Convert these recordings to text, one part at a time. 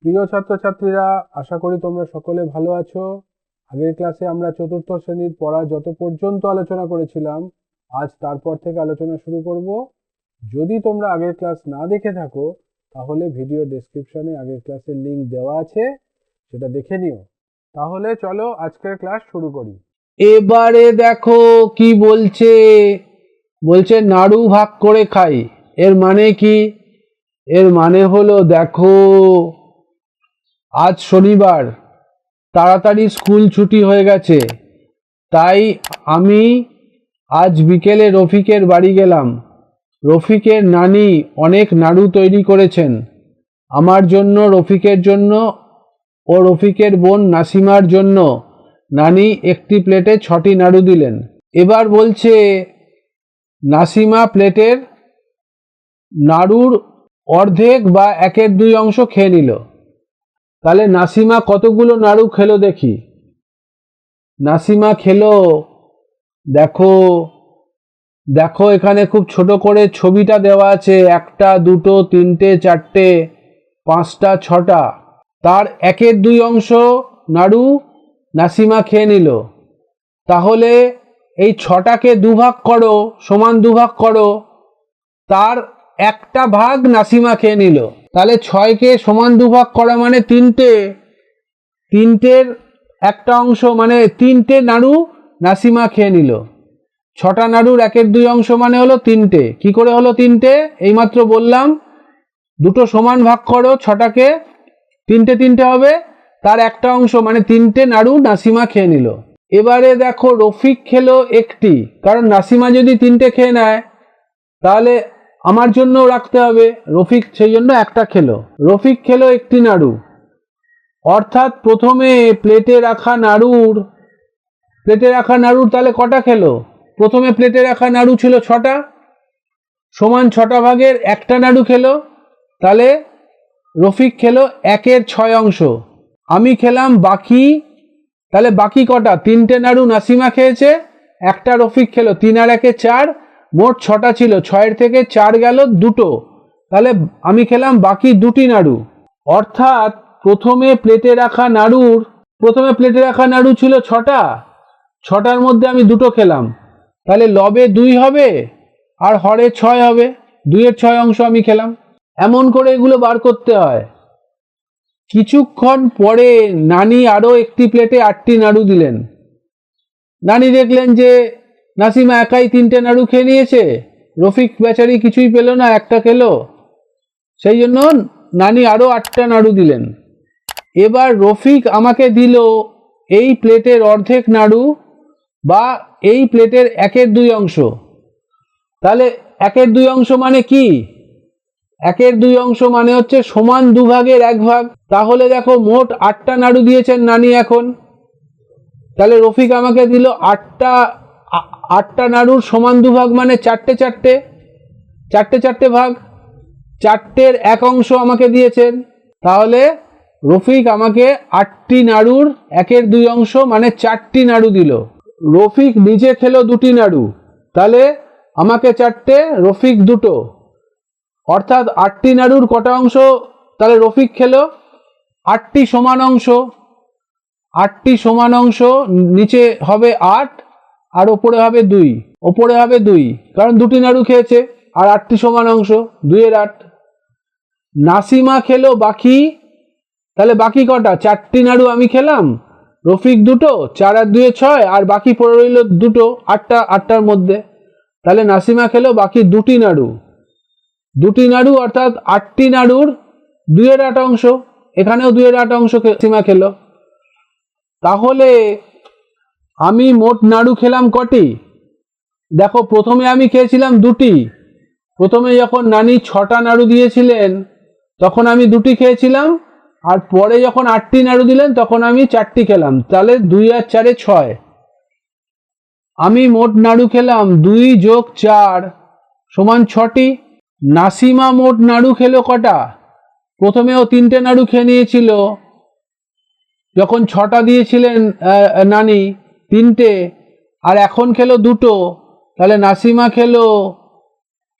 প্রিয় ছাত্রছাত্রীরা, আশা করি তোমরা সকলে ভালো আছো। আগের ক্লাসে আমরা চতুর্থ শ্রেণীর পড়া যত পর্যন্ত আলোচনা করেছিলাম, আজ তারপর থেকে আলোচনা শুরু করব। যদি তোমরা আগের ক্লাস না দেখে থাকো, তাহলে ভিডিও ডেসক্রিপশনে আগের ক্লাসের লিংক দেওয়া আছে, সেটা দেখে নিও। তাহলে চলো আজকের ক্লাস শুরু করি। এবারে দেখো কি বলছে। বলছে নাড়ু ভাগ করে খাই। এর মানে কি? এর মানে হলো, দেখো আজ শনিবার, তাড়াতাড়ি স্কুল ছুটি হয়ে গেছে, তাই আমি আজ বিকেলে রফিকের বাড়ি গেলাম। রফিকের নানি অনেক নাড়ু তৈরি করেছেন আমার জন্য, রফিকের জন্য ও রফিকের বোন নাসিমার জন্য। নানি একটি প্লেটে 6টি নাড়ু দিলেন। এবার বলছে নাসিমা প্লেটের নাড়ুর অর্ধেক বা 1/2 অংশ খেয়ে নিল। তাহলে নাসিমা কতগুলো নাড়ু খেলো দেখি। নাসিমা খেলো, দেখো দেখো এখানে খুব ছোট করে ছবিটা দেওয়া আছে। 1টা 2টো 3টে 4টে 5টা 6টা। তার 1/2 অংশ নাড়ু নাসিমা খেয়ে নিল। তাহলে এই 6টাকে দুভাগ করো, সমান দুভাগ করো, তার 1টা ভাগ নাসিমা খেয়ে নিল। তাহলে 6কে সমান দুভাগ করা মানে 3টে, 3টের 1টা অংশ মানে 3টে নাড়ু নাসিমা খেয়ে নিল। 6টা নাড়ুর 1/2 অংশ মানে হলো 3টে। কি করে হলো 3টে? এইমাত্র বললাম, দুটো সমান ভাগ করো, 6টাকে 3টে 3টে হবে, তার 1টা অংশ মানে 3টে নাড়ু নাসিমা খেয়ে নিল। এবারে দেখো রফিক খেলো একটি, কারণ নাসিমা যদি 3টে খেয়ে নেয় তাহলে আমার জন্য রাখতে হবে। রফিক সেই জন্য 1টা খেলো। রফিক খেলো একটি নাড়ু, অর্থাৎ প্রথমে প্লেটে রাখা নাড়ুর তাহলে কটা খেলো? প্রথমে প্লেটে রাখা নাড়ু ছিল 6টা, সমান 6টা ভাগের 1টা নাড়ু খেলো। তাহলে রফিক খেলো 1/6 অংশ। আমি খেলাম বাকি। তাহলে বাকি কটা? 3টে নাড়ু নাসিমা খেয়েছে, 1টা রফিক খেলো। 3 আর 1 4, মোট 6টা ছিল, 6এর থেকে 4 গেল 2টো। তাহলে আমি খেলাম বাকি 2টি নাড়ু। অর্থাৎ প্রথমে প্লেটে রাখা নাড়ু ছিল 6টা, 6টার মধ্যে আমি 2টো খেলাম, তাহলে লবে 2 হবে আর হরে 6 হবে। 2-এর 6 অংশ আমি খেলাম। এমন করে এগুলো বার করতে হয়। কিছুক্ষণ পরে নানি আরো একটি প্লেটে 8টি নাড়ু দিলেন। নানি দেখলেন যে নাসিমা একাই 3টে নাড়ু খেয়ে নিয়েছে, রফিক বেচারি কিছুই পেল না, 1টা খেলো। সেই জন্য নানি আরো 8টা নাড়ু দিলেন। এবার রফিক আমাকে দিল এই প্লেটের অর্ধেক নাড়ু বা এই প্লেটের 1/2 অংশ। তাহলে 1/2 অংশ মানে কি? 1/2 অংশ মানে হচ্ছে সমান 2 ভাগের 1 ভাগ। তাহলে দেখো মোট 8টা নাড়ু দিয়েছেন নানি এখন। তাহলে রফিক আমাকে দিল 8টা নাড়ুর সমান 2 ভাগ মানে 4টে 4টে 4টে 4টে ভাগ। 4টের 1 অংশ আমাকে দিয়েছেন। তাহলে রফিক আমাকে 8টি নাড়ুর 1/2 অংশ মানে 4টি নাড়ু দিল। রফিক নিজে খেলো 2টি নাড়ু, তাহলে আমাকে 4টে, রফিক 2টো, অর্থাৎ 8টি নাড়ুর কটা অংশ তাহলে রফিক খেলো? 8টি সমান অংশ। 8টি সমান অংশ, নিচে হবে 8 আর ওপরে হবে 2। ওপরে হবে 2, কারণ 2টি নাড়ু খেয়েছে। আর 8টি সমান অংশ, 2-এর 8। নাসিমা খেলো বাকি। তাহলে বাকি কটা? 4টি নাড়ু আমি খেলাম, রফিক 2টো, 4 আর 2 6, আর বাকি পড়ে রইল 2টো, 8টার মধ্যে। তাহলে নাসিমা খেলো বাকি 2টি নাড়ু। 2টি নাড়ু অর্থাৎ 8টি নাড়ুর 2-এর 8 অংশ। এখানেও 2-এর 8 অংশ নাসিমা খেলো। তাহলে আমি মোট নাড়ু খেলাম কটি? দেখো প্রথমে আমি খেয়েছিলাম 2টি। প্রথমে যখন নানি 6টা নাড়ু দিয়েছিলেন তখন আমি 2টি খেয়েছিলাম, আর পরে যখন 8টি নাড়ু দিলেন তখন আমি 4টি খেলাম। তাহলে 2 আর 4-এ 6। আমি মোট নাড়ু খেলাম 2 যোগ 4 সমান 6টি। নাসিমা মোট নাড়ু খেলো কটা? প্রথমেও 3টে নাড়ু খেয়ে নিয়েছিল যখন 6টা দিয়েছিলেন নানি, 3টে, আর এখন খেলো 2টো। তাহলে নাসিমা খেলো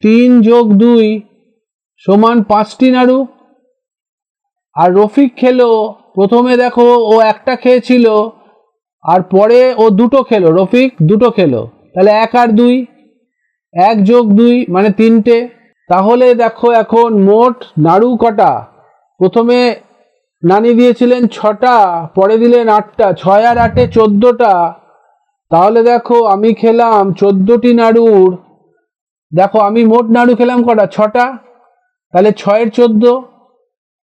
3 যোগ 2 সমান 5টি নাড়ু। আর রফিক খেলো, প্রথমে দেখো ও একটা খেয়েছিল আর পরে ও দুটো খেলো, রফিক দুটো খেলো, তাহলে 1 আর 2, 1 যোগ 2 মানে 3টে। তাহলে দেখো এখন মোট নাড়ু কটা? প্রথমে নানি দিয়েছিলেন 6টা, পরে দিলেন 8টা, 6 আর 8-এ 14টা। তাহলে দেখো আমি খেলাম 14টি নাড়ুর, দেখো আমি মোট নাড়ু খেলাম কটা? 6টা, তাহলে 6 এর 14,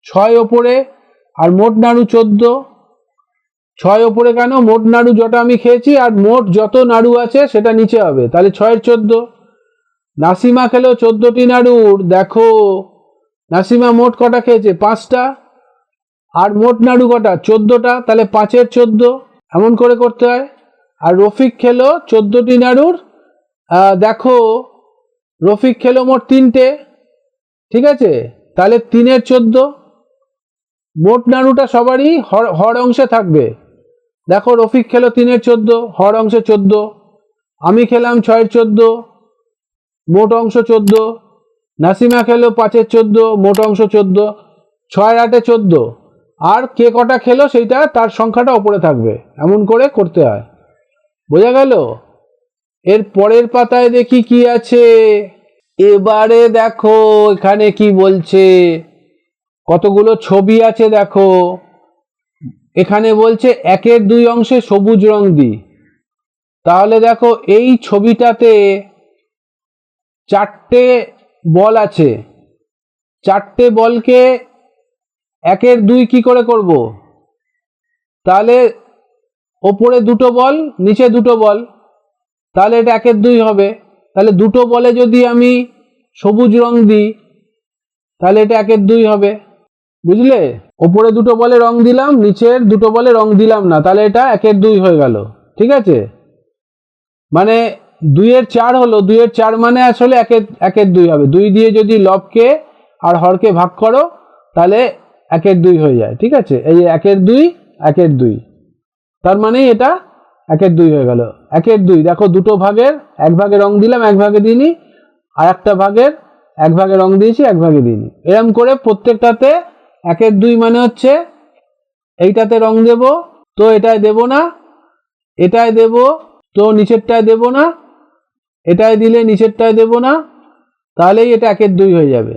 6 ওপরে আর মোট নাড়ু 14। 6 ওপরে কেন? মোট নাড়ু যটা আমি খেয়েছি আর মোট যত নাড়ু আছে সেটা নিচে হবে, তাহলে 6 এর 14। নাসিমা খেলো 14টি নাড়ুর, দেখো নাসিমা মোট কটা খেয়েছে? 5টা, আর মোট নাড়ু কটা? 14টা, তাহলে 5 এর 14, এমন করে করতে হয়। আর রফিক খেলো 14টি নাড়ুর, দেখো রফিক খেলো মোট 3টে, ঠিক আছে, তাহলে 3 এর 14। মোট নাড়ুটা সবারই হর অংশে থাকবে, দেখো রফিক খেলো 3 এর 14, হর অংশে 14, আমি খেলাম 6 এর 14, মোট অংশ 14, নাসিমা খেলো 5 এর 14, মোট অংশ 14, 6 আর 8-এ 14, আর কে কটা খেলো সেইটা তার সংখ্যাটা ওপরে থাকবে, এমন করে করতে হয়। বোঝা গেল? এর পরের পাতায় দেখি কি আছে। এবারে দেখো এখানে কি বলছে, কতগুলো ছবি আছে দেখো। এখানে বলছে 1 এর 2 অংশে সবুজ রং দিই। তাহলে দেখো এই ছবিটাতে 4টে বল আছে, 4টে বলকে 1 এর 2 কি করে করব? তাহলে ওপরে দুটো বল, নিচে দুটো বল, তাহলে এটা 1 এর 2 হবে। তাহলে দুটো বলে যদি আমি সবুজ রং দিই তাহলে এটা 1 এর 2 হবে, বুঝলে? ওপরে দুটো বলে রং দিলাম, নিচের দুটো বলে রং দিলাম না, তাহলে এটা 1 এর 2 হয়ে গেল, ঠিক আছে? মানে 2 এর 4 হলো, 2 এর 4 মানে আসলে 1 এর 2 হবে। 2 দিয়ে যদি লবকে আর হরকে ভাগ করো তাহলে 1 এর 2 হয়ে যায়, ঠিক আছে? এই 1 এর 2, 1 এর 2, তার মানে এটা 1 এর 2 হয়ে গেল। 1 এর 2 দেখো দুটো ভাগের 1 ভাগে রং দিলাম, 1 ভাগে দিইনি, আর একটা ভাগের 1 ভাগে রং দিয়েছি, 1 ভাগে দিইনি, এরকম করে প্রত্যেকটাতে 1 এর 2 মানে হচ্ছে এইটাতে রং দেব, তো এটাই দেব না, এটাই দেব, তো নিচেরটায় দেব না, এটাই দিলে নিচেরটায় দেব না, তাহলেই এটা 1 এর 2 হয়ে যাবে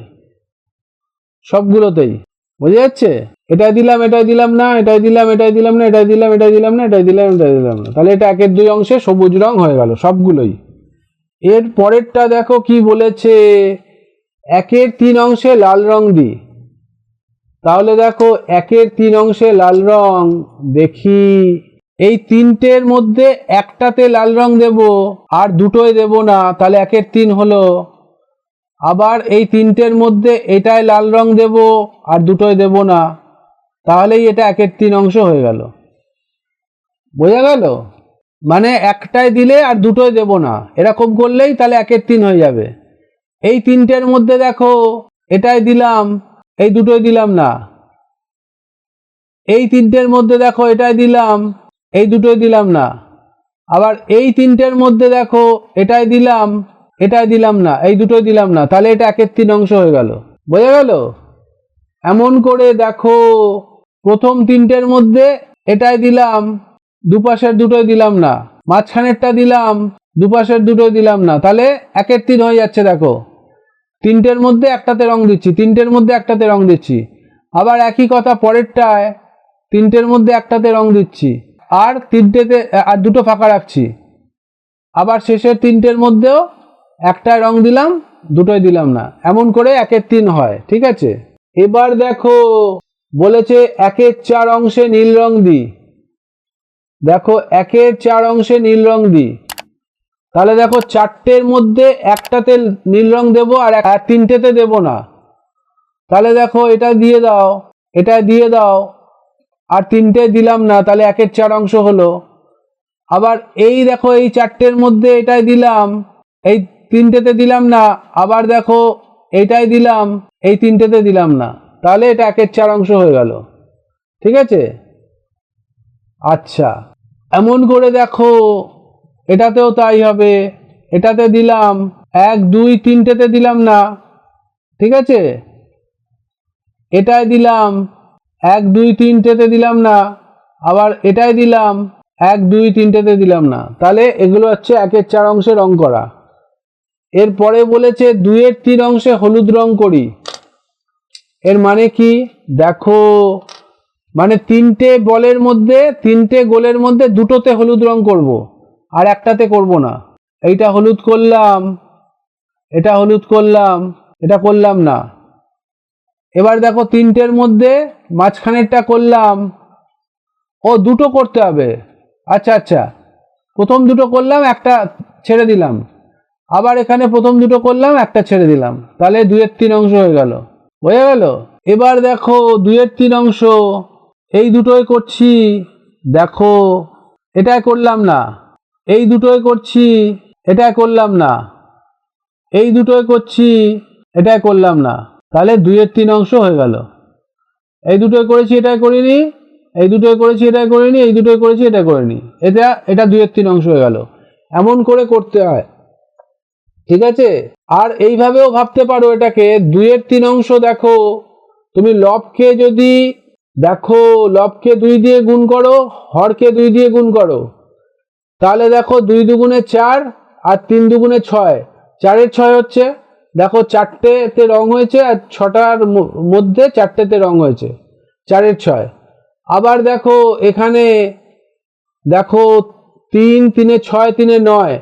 সবগুলোতেই। বোঝা যাচ্ছে? এটাই দিলাম, এটাই দিলাম না, এটাই দিলাম, এটাই দিলাম না, এটাই দিলাম, এটাই দিলাম না, এটাই দিলাম, এটাই দিলাম না, তাহলে এটা 1 এর 2 অংশে সবুজ রং হয়ে গেল সবগুলোই। এর পরেরটা দেখো কি বলেছে, 1 এর 3 অংশে লাল রং দিই। তাহলে দেখো 1 এর 3 অংশে লাল রং, দেখি এই 3টের মধ্যে একটাতে লাল রং দেব আর দুটোই দেব না, তাহলে 1 এর 3 হলো। আবার এই 3টের মধ্যে এটাই লাল রং দেব আর দুটোই দেব না, তাহলেই এটা 1 এর 3 অংশ হয়ে গেল। বোঝা গেল? মানে একটাই দিলে আর দুটোই দেব না, এরকম করলেই তাহলে 1 এর 3 হয়ে যাবে। এই 3টের মধ্যে দেখো এটাই দিলাম, এই দুটোই দিলাম না, এই 3টের মধ্যে দেখো এটাই দিলাম, এই দুটোই দিলাম না, আবার এই 3টের মধ্যে দেখো এটাই দিলাম, এটাই দিলাম না, এই দুটোই দিলাম না, তাহলে এটা 1 এর 3 অংশ হয়ে গেল। বোঝা গেল? এমন করে দেখো প্রথম 3টের মধ্যে এটাই দিলাম, দুপাশের দুটোই দিলাম না, মাঝখানেরটা দিলাম, দুপাশের দুটোই দিলাম না, তাহলে 1 এর 3 হয়ে যাচ্ছে। দেখো 3টের মধ্যে একটাতে রং দিচ্ছি, 3টের মধ্যে একটাতে রং দিচ্ছি, আবার একই কথা পরেরটায় 3টের মধ্যে একটাতে রং দিচ্ছি আর 3টেতে আর দুটো ফাঁকা রাখছি, আবার শেষের 3টের মধ্যেও একটায় রং দিলাম, দুটোই দিলাম না, এমন করে 1 এর 3 হয়, ঠিক আছে? এবার দেখো বলেছে 1 এর 4 অংশে নীল রং দিই। দেখো 1 এর 4 অংশে নীল রং দিই, তাহলে দেখো 4টের মধ্যে একটাতে নীল রং দেব আর 3টেতে দেব না, তাহলে দেখো এটা দিয়ে দাও, এটা দিয়ে দাও, আর 3টে দিলাম না, তাহলে 1 এর 4 অংশ হলো। আবার এই দেখো এই 4টের মধ্যে এটাই দিলাম, এই 3টেতে দিলাম না, আবার দেখো এইটাই দিলাম, এই 3টেতে দিলাম না, তাহলে এটা 1 এর 4 অংশ হয়ে গেল, ঠিক আছে? আচ্ছা, এমন করে দেখো এটাতেও তাই হবে, এটাতে দিলাম 1 2 3টেতে দিলাম না, ঠিক আছে, এটাই দিলাম, 1 2 3টেতে দিলাম না, আবার এটাই দিলাম 1 2 3টেতে দিলাম না, তাহলে এগুলো হচ্ছে 1-এর 4 অংশে রং করা। এরপরে বলেছে 2-এর 3 অংশে হলুদ রং করি। এর মানে কি দেখো, মানে 3টে বলের মধ্যে 3টে গোলের মধ্যে 2টোতে হলুদ রং করব, আর একটাতে করব না। এইটা হলুদ করলাম, এটা হলুদ করলাম, এটা করলাম না। এবার দেখো 3টের মধ্যে মাঝখানেরটা করলাম, ও 2টো করতে হবে। আচ্ছা আচ্ছা, প্রথম 2টো করলাম, একটা ছেড়ে দিলাম, আবার এখানে প্রথম 2টো করলাম, একটা ছেড়ে দিলাম, তাহলে 2-এর 3 অংশ হয়ে গেল, হয়ে গেল। এবার দেখো 2-এর 3 অংশ এই দুটোই করছি, দেখো এটাই করলাম না, এই দুটোই করছি, এটাই করলাম না, এই দুটোই করছি, এটাই করলাম না, তাহলে 2-এর 3 অংশ হয়ে গেল। এই দুটোই করেছি, এটাই করিনি, এই দুটোই করেছি, এটাই করিনি, এই দুটোই করেছি, এটা করিনি, এটা 2-এর 3 অংশ হয়ে গেল। এমন করে করতে হয়, ঠিক আছে। আর এইভাবেও ভাবতে পারো এটাকে, 2-এর 3 অংশ দেখো, তুমি লবকে যদি দেখো, লবকে 2 দিয়ে গুণ করো, হরকে 2 দিয়ে গুণ করো, তাহলে দেখো 2 দুগুণে 4 আর 3 দুগুণে 6, 4-এর 6 হচ্ছে। দেখো 4টেতে রং হয়েছে, আর 6টার মধ্যে 4টেতে রং হয়েছে, 4-এর 6। আবার দেখো এখানে দেখো 3 3-এ 6, 3-এ 9,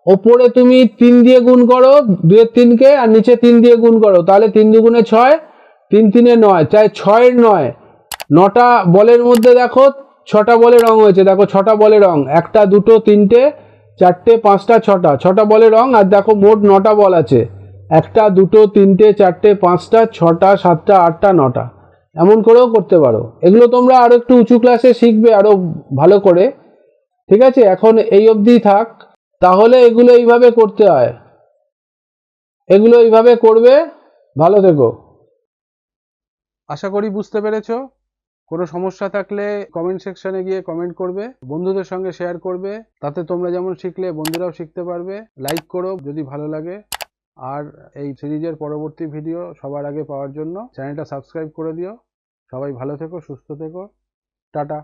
ওপরে তুমি 3 দিয়ে গুণ করো 2-এর 3কে, আর নিচে 3 দিয়ে গুণ করো, তাহলে 3 দুগুণে 6, 3 3-এ 9, তাই 6-এর 9। 9টা বলের মধ্যে দেখো 6টা বলে রং হয়েছে, দেখো 6টা বলে রং, 1টা 2টো 3টে 4টে 5টা 6টা, 6টা বলে রং। আর দেখো মোট 9টা বল আছে, 1টা 2টো 3টে 4টে 5টা 6টা 7টা 8টা 9টা। এমন করেও করতে পারো। এগুলো তোমরা আরো একটু উঁচু ক্লাসে শিখবে আরো ভালো করে, ঠিক আছে। এখন এই অবধি থাক, তাহলে এগুলো এইভাবে করতে হয়, এগুলো এইভাবে করবে। ভালো থেকো। আশা করি বুঝতে পেরেছো। কোনো সমস্যা থাকলে কমেন্ট সেকশনে গিয়ে কমেন্ট করবে, বন্ধুদের সঙ্গে শেয়ার করবে, তাতে তোমরা যেমন শিখলে বন্ধুরাও শিখতে পারবে। লাইক করো যদি ভালো লাগে, আর এই সিরিজের পরবর্তী ভিডিও সবার আগে পাওয়ার জন্য চ্যানেলটা সাবস্ক্রাইব করে দিও। সবাই ভালো থেকো, সুস্থ থেকো, টাটা।